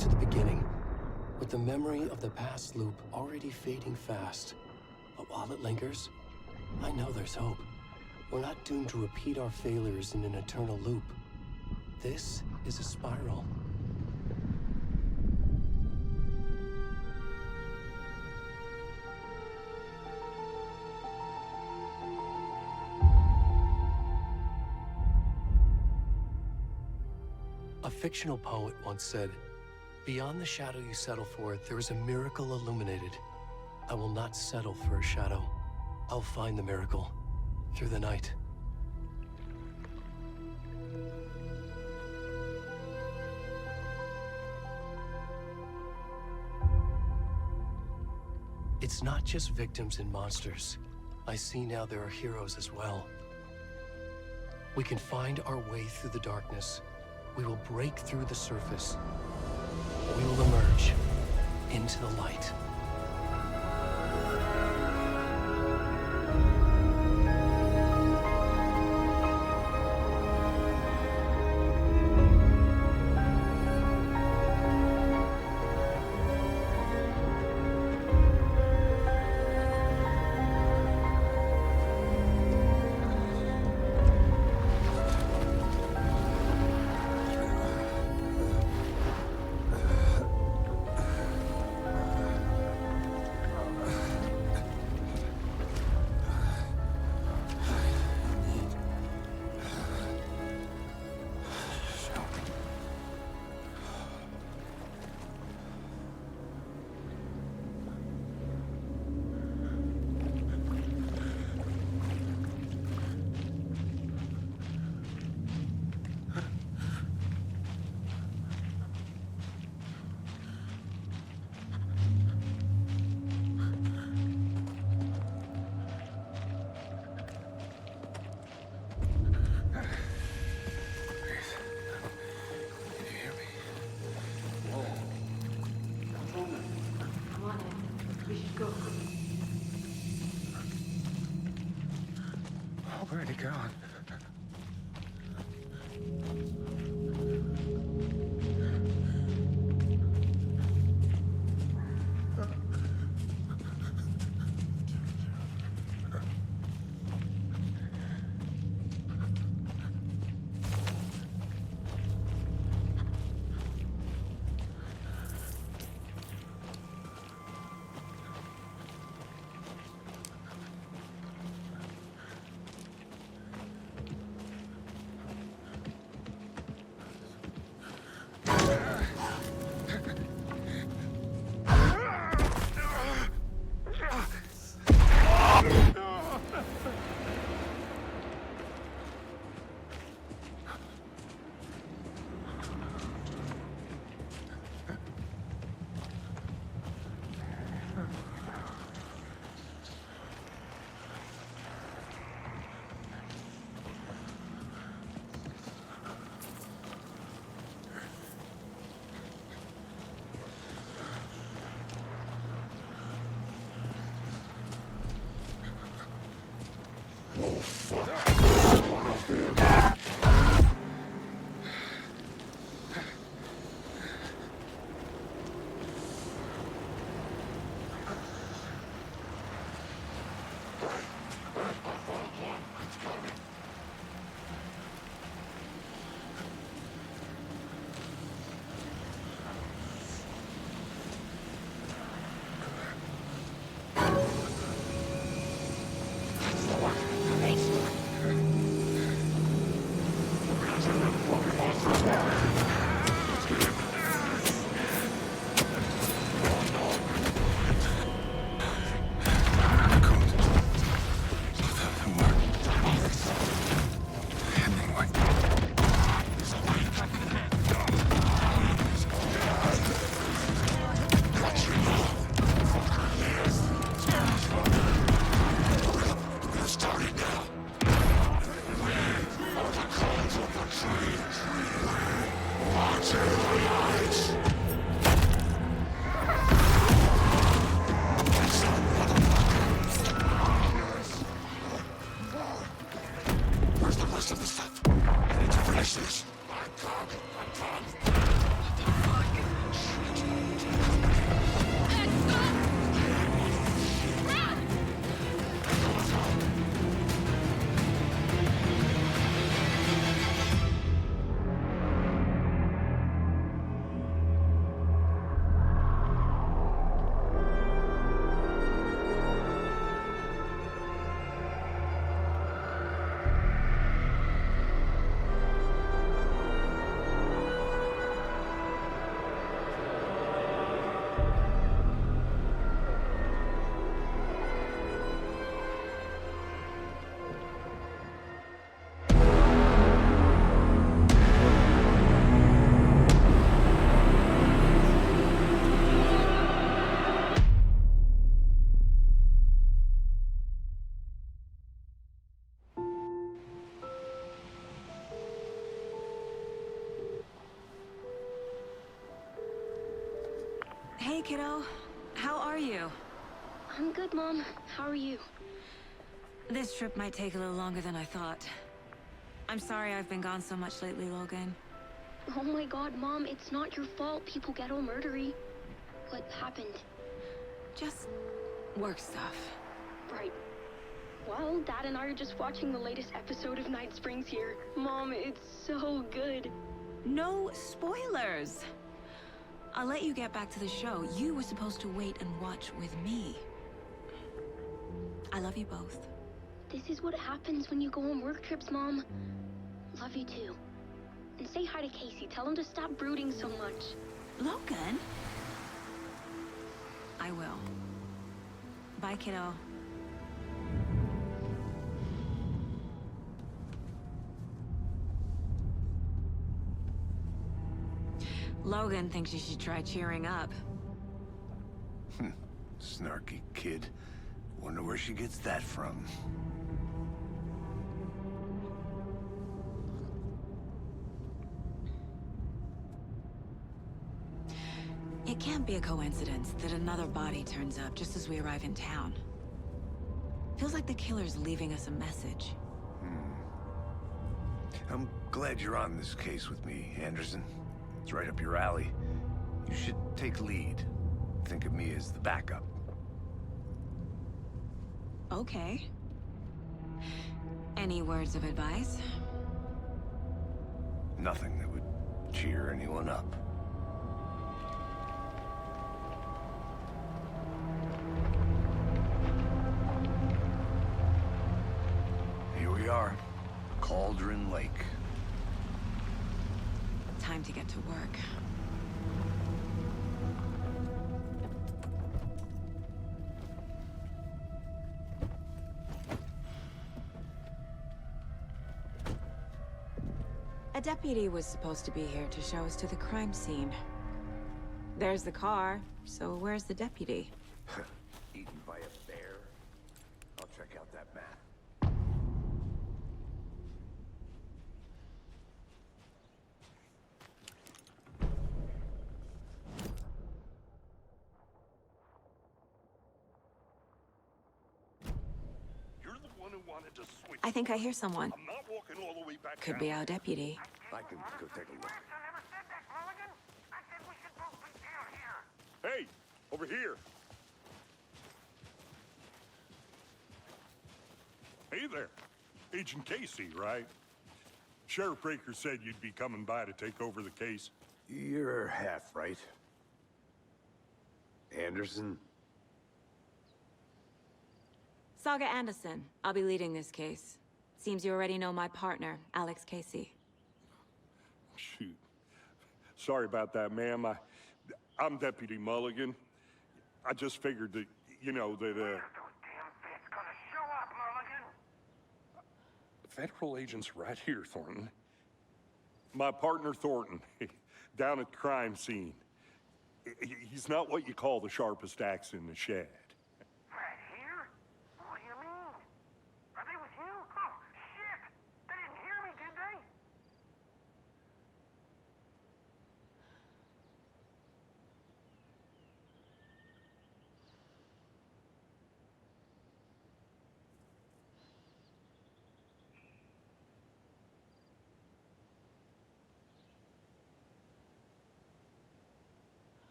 to the beginning, with the memory of the past loop already fading fast. But while it lingers, I know there's hope. We're not doomed to repeat our failures in an eternal loop. This is a spiral. A fictional poet once said, "Beyond the shadow you settle for, there is a miracle illuminated. I will not settle for a shadow. I'll find the miracle through the night." It's not just victims and monsters. I see now there are heroes as well. We can find our way through the darkness. We will break through the surface. We will emerge into the light. Where'd he go? What the fuck? Hey, kiddo. How are you? I'm good, Mom. How are you? This trip might take a little longer than I thought. I'm sorry I've been gone so much lately, Logan. Oh my god, Mom, it's not your fault people get all murdery. What happened? Just work stuff. Right. Well, Dad and I are just watching the latest episode of Night Springs here. Mom, it's so good. No spoilers! I'll let you get back to the show. You were supposed to wait and watch with me. I love you both. This is what happens when you go on work trips, Mom. Love you too. And say hi to Casey. Tell him to stop brooding so much. Logan? I will. Bye, kiddo. Logan thinks you should try cheering up. Snarky kid. Wonder where she gets that from. It can't be a coincidence that another body turns up just as we arrive in town. Feels like the killer's leaving us a message. I'm glad you're on this case with me, Anderson. It's right up your alley. You should take lead. Think of me as the backup. Okay. Any words of advice? Nothing that would cheer anyone up. Here we are. Cauldron Lake. Time to get to work. A deputy was supposed to be here to show us to the crime scene. There's the car, so where's the deputy? Eaten by a bear? I'll check out that map. You're the one who wanted to switch. I think I hear someone. I'm not walking all the way back Could down. be our deputy. I can go take a look. Hey, over here. Hey there. Agent Casey, right? Sheriff Breaker said you'd be coming by to take over the case. You're half right. Anderson? Saga Anderson. I'll be leading this case. Seems you already know my partner, Alex Casey. Shoot. Sorry about that, ma'am. I'm Deputy Mulligan. I just figured that, you know, that, Federal agents right here, Thornton. My partner, Thornton, down at the crime scene. He's not what you call the sharpest axe in the shed. Right here? What do you mean? Are they with you? Oh, shit! They didn't hear me, did they?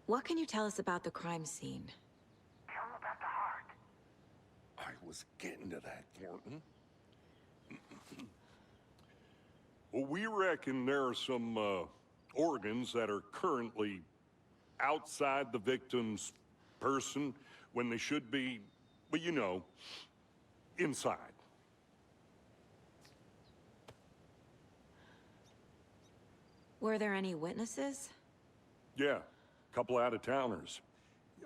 What can you tell us about the crime scene? Tell them about the heart. I was getting to that, Thornton. Well, we reckon there are some organs that are currently outside the victim's person when they should be, well, you know, inside. Were there any witnesses? Yeah, a couple out-of-towners.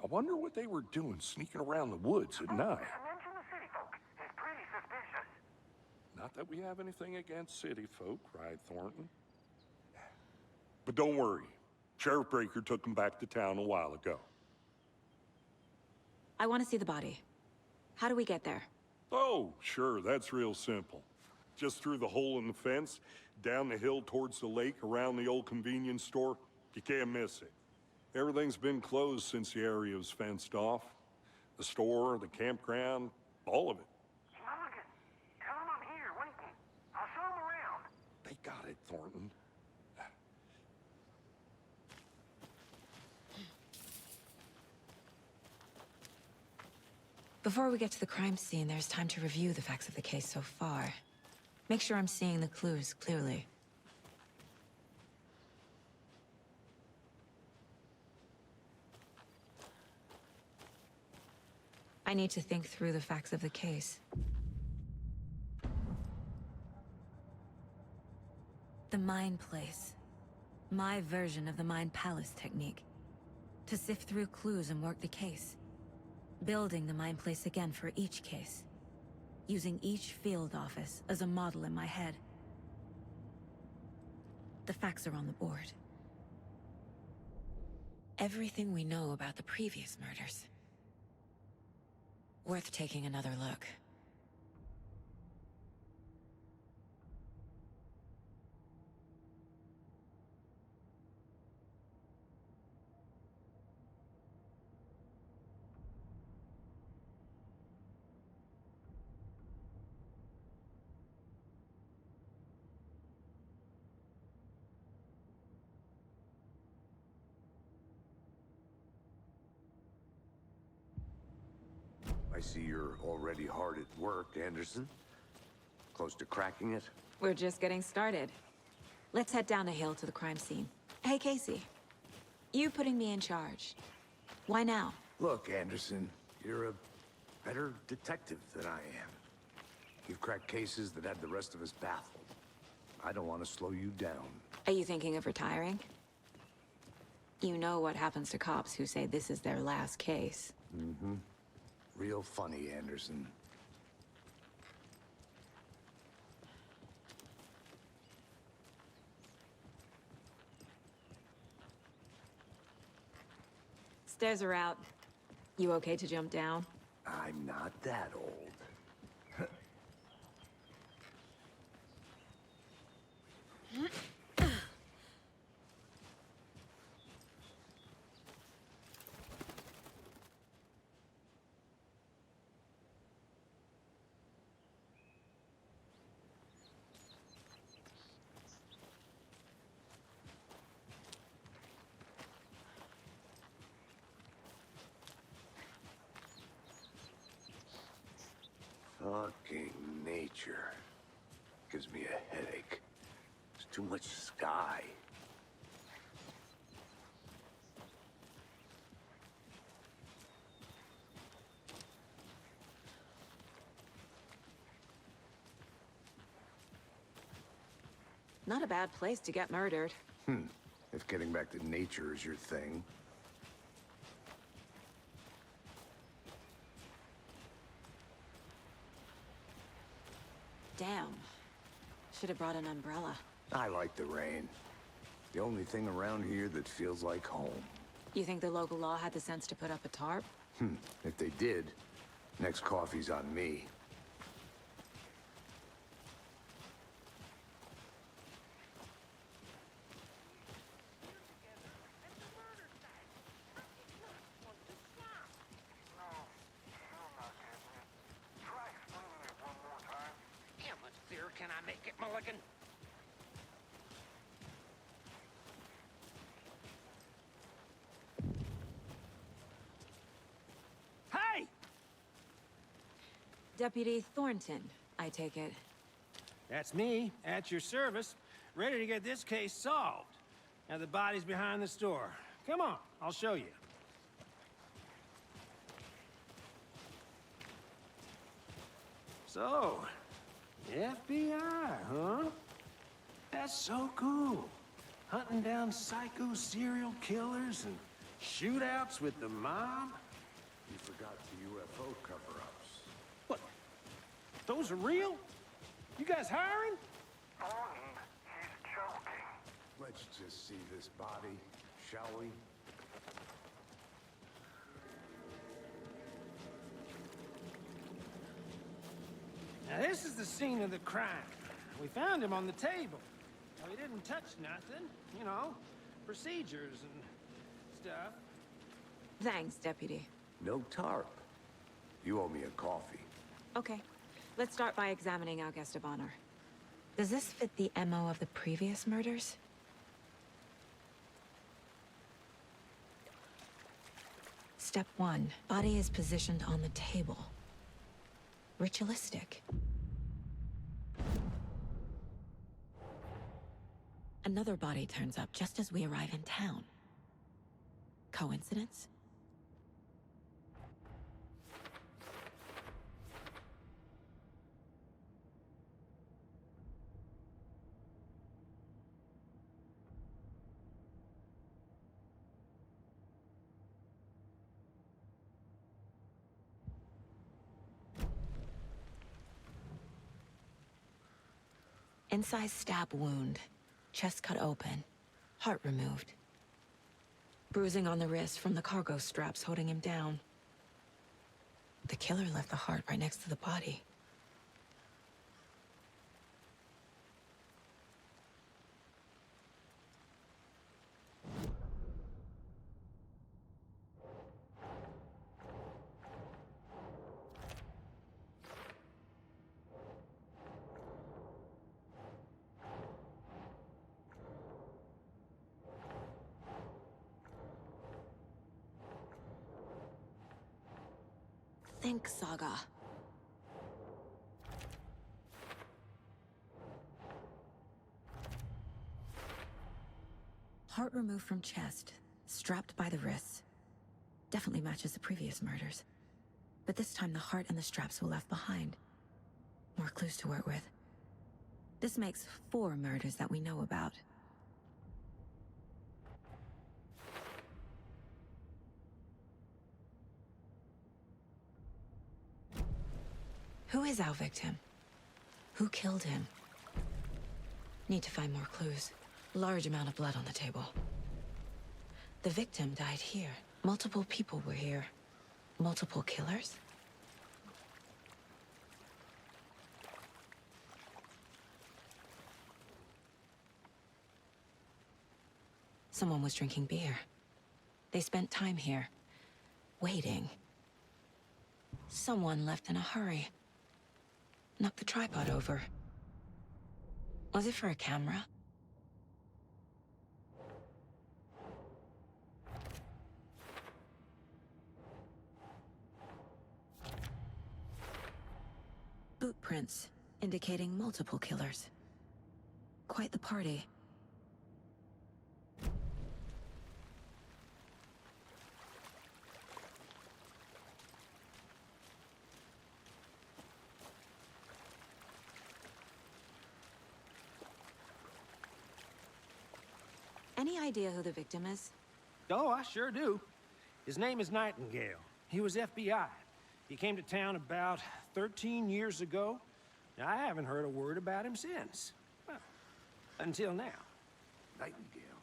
I wonder what they were doing sneaking around the woods at night. Mention the city folk. It's pretty suspicious. Not that we have anything against city folk, right, Thornton? But don't worry. Sheriff Breaker took them back to town a while ago. I want to see the body. How do we get there? Oh, sure, that's real simple. just through the hole in the fence, down the hill towards the lake, around the old convenience store. You can't miss it. Everything's been closed since the area was fenced off. The store, the campground, all of it. Mulligan, tell him I'm here, waiting. I'll show him around. They got it, Thornton. Before we get to the crime scene, there's time to review the facts of the case so far. Make sure I'm seeing the clues clearly. I need to think through the facts of the case. The Mind Place. My version of the Mind Palace technique. To sift through clues and work the case. Building the Mind Place again for each case. Using each field office as a model in my head. The facts are on the board. Everything we know about the previous murders. Worth taking another look. I see you're already hard at work, Anderson. Close to cracking it? We're just getting started. Let's head down the hill to the crime scene. Hey, Casey. You putting me in charge. Why now? Look, Anderson, you're a better detective than I am. You've cracked cases that had the rest of us baffled. I don't want to slow you down. Are you thinking of retiring? You know what happens to cops who say this is their last case. Mm-hmm. Real funny, Anderson. Stairs are out. You okay to jump down? I'm not that old. Fucking nature. Gives me a headache. There's too much sky. Not a bad place to get murdered. If getting back to nature is your thing. Damn. Should have brought an umbrella. I like the rain. The only thing around here that feels like home. You think the local law had the sense to put up a tarp? If they did, next coffee's on me. Can I make it, Mulligan? Hey! Deputy Thornton, I take it. That's me, at your service, ready to get this case solved. Now the body's behind the store. Come on, I'll show you. So, FBI, huh? That's so cool. Hunting down psycho serial killers and shootouts with the mob. You forgot the UFO cover-ups. What? Those are real? You guys hiring? Thornton, he's joking. Let's just see this body, shall we? Now this is the scene of the crime. We found him on the table. Well, he didn't touch nothing, you know, procedures and stuff. Thanks, Deputy. No tarp. You owe me a coffee. Okay, let's start by examining our guest of honor. Does this fit the MO of the previous murders? Step 1. Body is positioned on the table. Ritualistic. Another body turns up just as we arrive in town. Coincidence? Incised stab wound. Chest cut open. Heart removed. Bruising on the wrist from the cargo straps holding him down. The killer left the heart right next to the body. Think, Saga. Heart removed from chest, strapped by the wrists. Definitely matches the previous murders. But this time the heart and the straps were left behind. More clues to work with. This makes 4 murders that we know about. Who is our victim? Who killed him? Need to find more clues. Large amount of blood on the table. The victim died here. Multiple people were here. Multiple killers? Someone was drinking beer. They spent time here, waiting. Someone left in a hurry. Knocked the tripod over. Was it for a camera? Boot prints, indicating multiple killers. Quite the party. Any idea who the victim is? Oh, I sure do. His name is Nightingale. He was FBI. He came to town about 13 years ago. Now, I haven't heard a word about him since. Well, until now. Nightingale?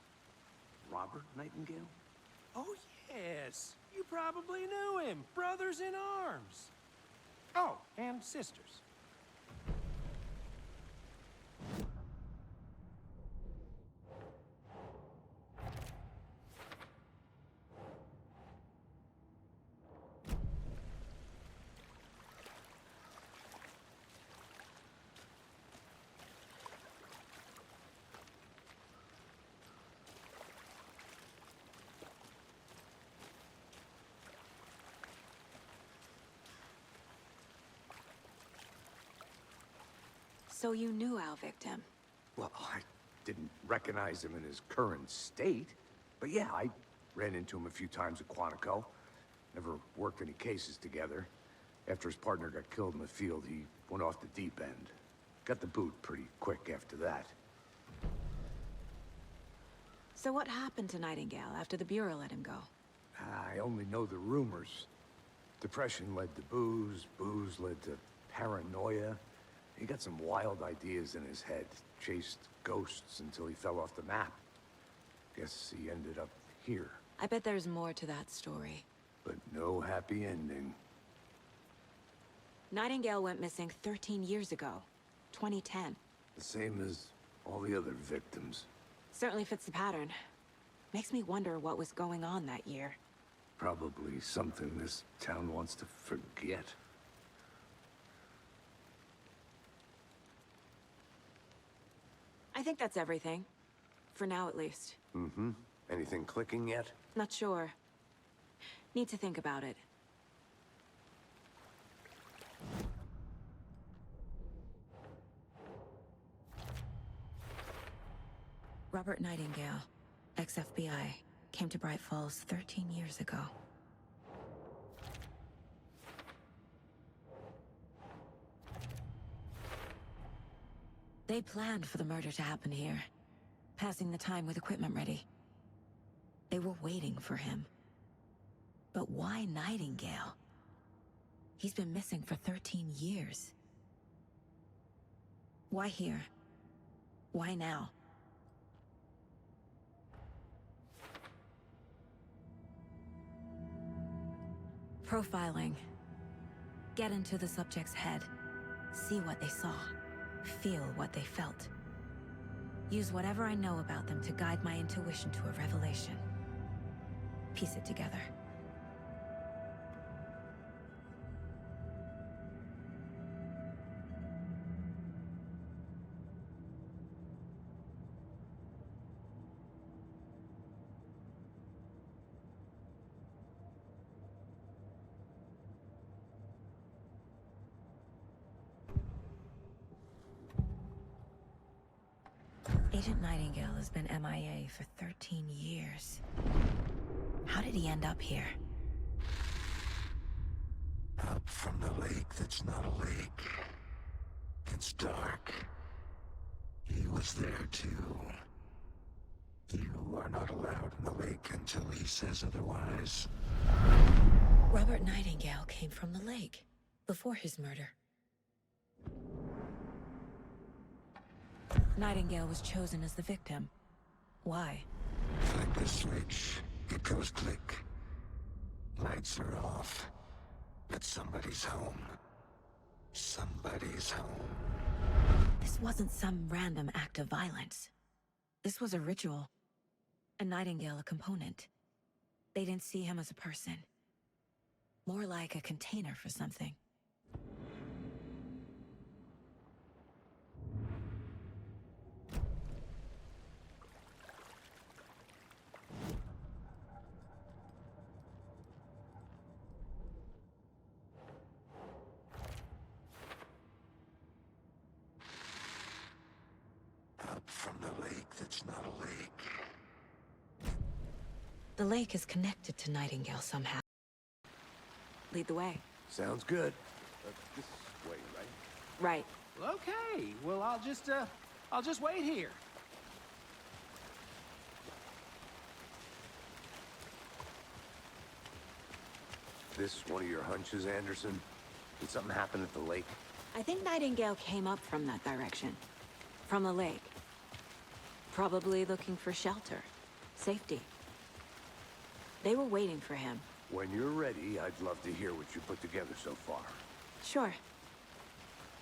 Robert Nightingale? Oh, yes. You probably knew him. Brothers in arms. Oh, and sisters. So you knew our victim? Well, I didn't recognize him in his current state. But yeah, I ran into him a few times at Quantico. Never worked any cases together. After his partner got killed in the field, he went off the deep end. Got the boot pretty quick after that. So what happened to Nightingale after the Bureau let him go? I only know the rumors. Depression led to booze, booze led to paranoia. He got some wild ideas in his head, chased ghosts until he fell off the map. Guess he ended up here. I bet there's more to that story. But no happy ending. Nightingale went missing 13 years ago, 2010. The same as all the other victims. Certainly fits the pattern. Makes me wonder what was going on that year. Probably something this town wants to forget. I think that's everything. For now, at least. Mm-hmm. Anything clicking yet? Not sure. Need to think about it. Robert Nightingale, ex-FBI, came to Bright Falls 13 years ago. They planned for the murder to happen here, passing the time with equipment ready. They were waiting for him. But why Nightingale? He's been missing for 13 years. Why here? Why now? Profiling. Get into the subject's head. See what they saw. Feel what they felt. Use whatever I know about them to guide my intuition to a revelation. Piece it together. Agent Nightingale has been MIA for 13 years. How did he end up here? Up from the lake that's not a lake. It's dark. He was there too. You are not allowed in the lake until he says otherwise. Robert Nightingale came from the lake, before his murder. Nightingale was chosen as the victim. Why? Flick the switch, it goes click. Lights are off. But somebody's home. Somebody's home. This wasn't some random act of violence. This was a ritual. And Nightingale a component. They didn't see him as a person. More like a container for something. Up from the lake that's not a lake. The lake is connected to Nightingale somehow. Lead the way. Sounds good. This way, right? Right. Okay, well, I'll just wait here. This one of your hunches, Anderson? Did something happen at the lake? I think Nightingale came up from that direction. From the lake. Probably looking for shelter. Safety. They were waiting for him. When you're ready, I'd love to hear what you put together so far. Sure.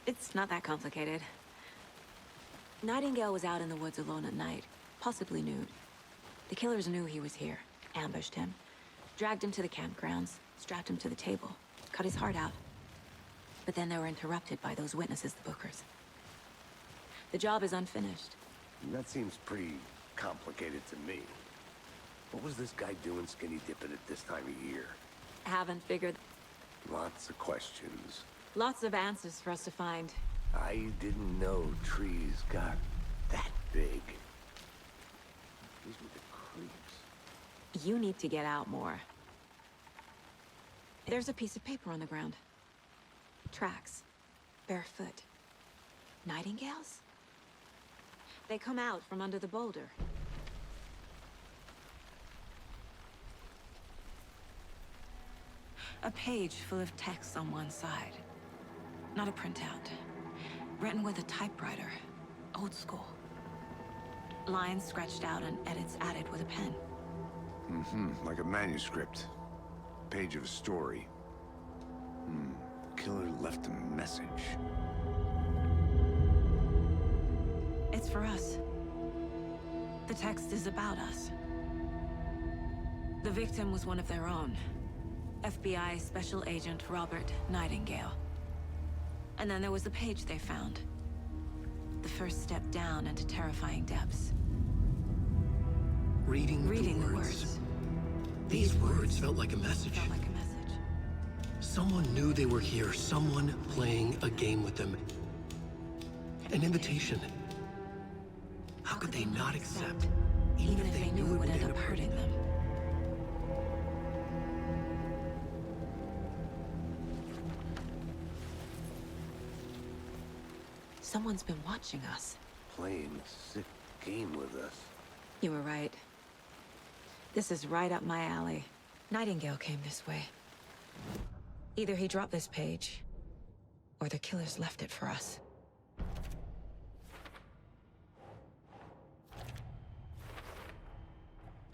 It's not that complicated. Nightingale was out in the woods alone at night, possibly nude. The killers knew he was here, ambushed him, dragged him to the campgrounds, strapped him to the table, cut his heart out. But then they were interrupted by those witnesses, the Bookers. The job is unfinished. That seems pretty complicated to me. What was this guy doing skinny dipping at this time of year? Haven't figured. Lots of questions. Lots of answers for us to find. I didn't know trees got that big. These were the creeps. You need to get out more. There's a piece of paper on the ground. Tracks. Barefoot. Nightingales? They come out from under the boulder. A page full of text on one side. Not a printout. Written with a typewriter. Old school. Lines scratched out and edits added with a pen. Mm-hmm, like a manuscript. Page of a story. Killer left a message. for us. The text is about us. The victim was one of their own. FBI Special Agent Robert Nightingale. And then there was the page they found. The first step down into terrifying depths. Reading the words. These words felt like a message. Felt like a message. Someone knew they were here, someone playing a game with them. An invitation. How could they not accept, even if they knew it would end up hurting them? Someone's been watching us. Playing a sick game with us. You were right. This is right up my alley. Nightingale came this way. Either he dropped this page, or the killers left it for us.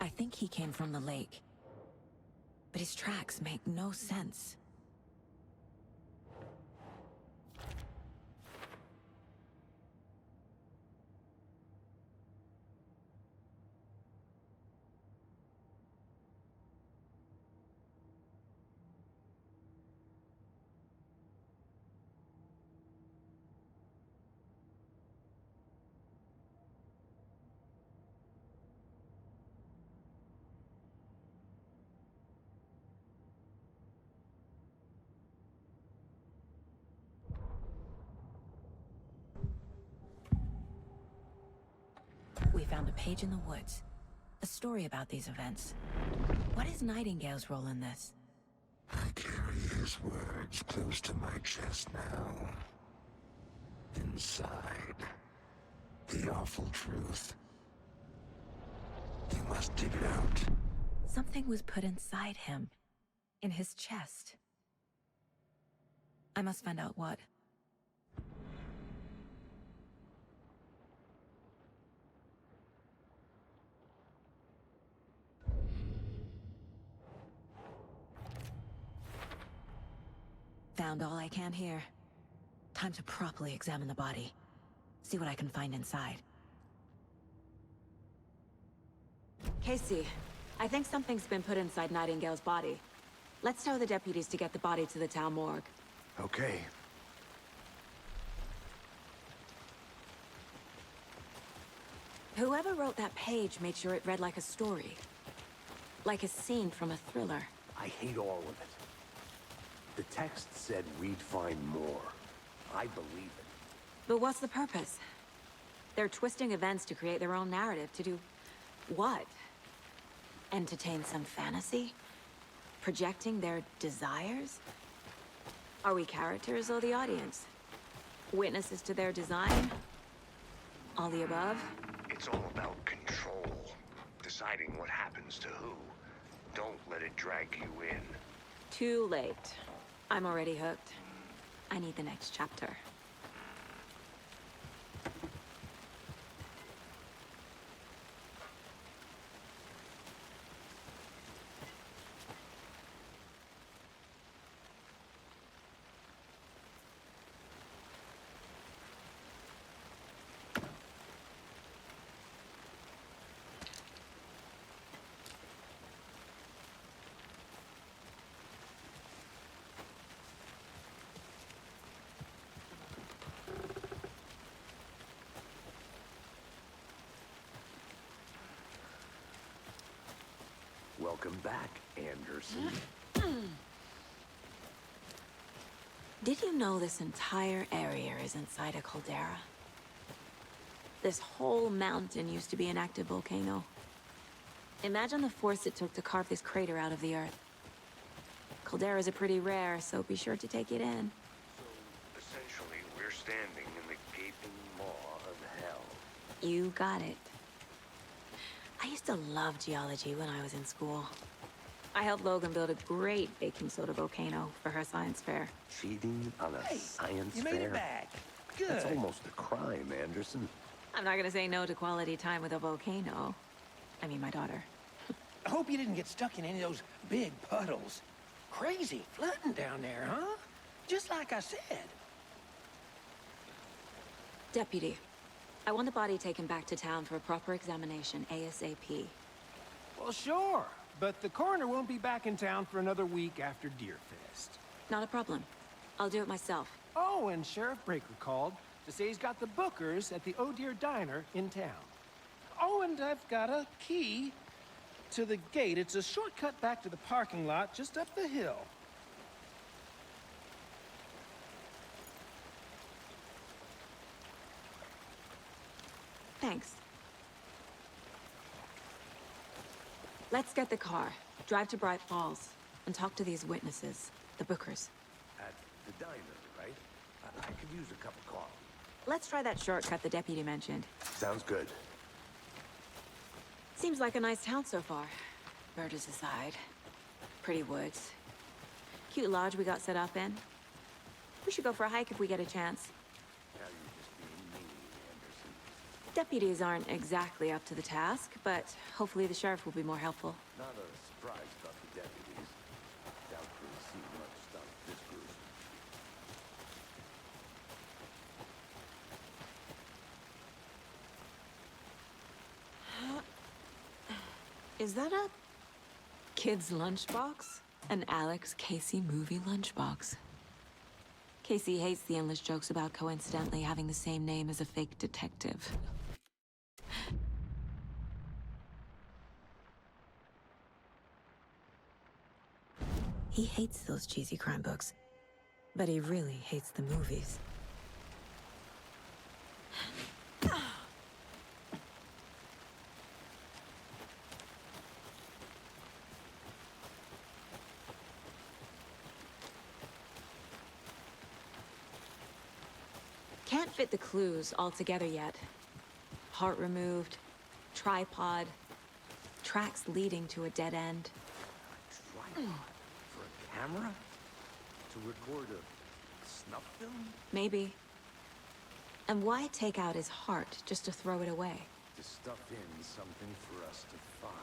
I think he came from the lake. But his tracks make no sense. We found a page in the woods. A story about these events. What is Nightingale's role in this? I carry his words close to my chest now. Inside, the awful truth. You must dig it out. Something was put inside him. In his chest. I must find out what. Found all I can here. Time to properly examine the body. See what I can find inside. Casey, I think something's been put inside Nightingale's body. Let's tell the deputies to get the body to the town morgue. Okay. Whoever wrote that page made sure it read like a story. Like a scene from a thriller. I hate all of it. The text said we'd find more. I believe it. But what's the purpose? They're twisting events to create their own narrative. To do what? Entertain some fantasy? Projecting their desires? Are we characters or the audience? Witnesses to their design? All the above? It's all about control. Deciding what happens to who. Don't let it drag you in. Too late. I'm already hooked. I need the next chapter. Welcome back, Anderson. Did you know this entire area is inside a caldera? This whole mountain used to be an active volcano. Imagine the force it took to carve this crater out of the earth. Calderas are pretty rare, so be sure to take it in. So, essentially, we're standing in the gaping maw of hell. You got it. I used to love geology when I was in school. I helped Logan build a great baking soda volcano for her science fair. Cheating on a science You fair? made it back. Good. That's almost a crime, Anderson. I'm not gonna say no to quality time with a volcano. I mean, my daughter. I hope you didn't get stuck in any of those big puddles. Crazy flooding down there, huh? Just like I said. Deputy, I want the body taken back to town for a proper examination, ASAP. Well, sure. But the coroner won't be back in town for another week after Deer Fest. Not a problem. I'll do it myself. Oh, and Sheriff Breaker called to say he's got the Bookers at the Oh Dear Diner in town. Oh, and I've got a key to the gate. It's a shortcut back to the parking lot just up the hill. Thanks. Let's get the car, drive to Bright Falls, and talk to these witnesses, the Bookers. At the diner, right? I could use a cup of coffee. Let's try that shortcut the deputy mentioned. Sounds good. Seems like a nice town so far. Murders aside. Pretty woods. Cute lodge we got set up in. We should go for a hike if we get a chance. Now you're just being mean, Anderson. Deputies aren't exactly up to the task, but hopefully the sheriff will be more helpful. Not a surprise about the deputies. Doubt we'll see much stuff this gruesome. Is that a kid's lunchbox? An Alex Casey movie lunchbox. Casey hates the endless jokes about coincidentally having the same name as a fake detective. He hates those cheesy crime books, but he really hates the movies. Can't fit the clues all together yet. Heart removed, tripod, tracks leading to a dead end. Tripod? For a camera? To record a snuff film? Maybe. And why take out his heart just to throw it away? To stuff in something for us to find.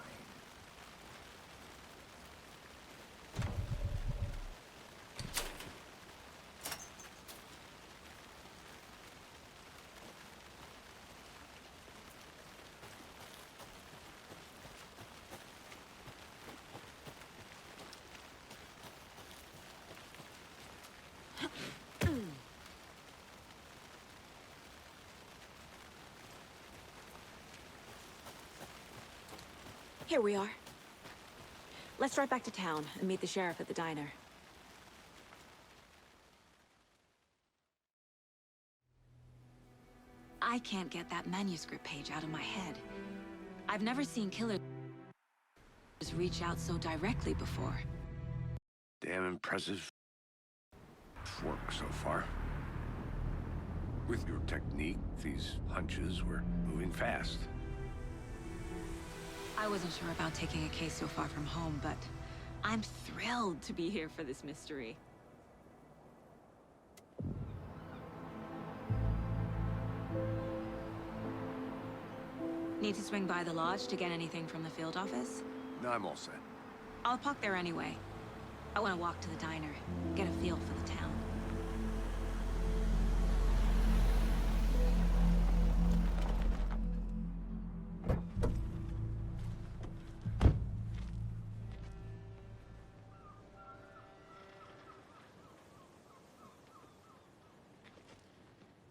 Here we are. Let's drive back to town and meet the sheriff at the diner. I can't get that manuscript page out of my head. I've never seen killers reach out so directly before. Damn impressive work so far. With your technique, these hunches were moving fast. I wasn't sure about taking a case so far from home, but I'm thrilled to be here for this mystery. Need to swing by the lodge to get anything from the field office? No, I'm all set. I'll park there anyway. I want to walk to the diner, get a feel for the town.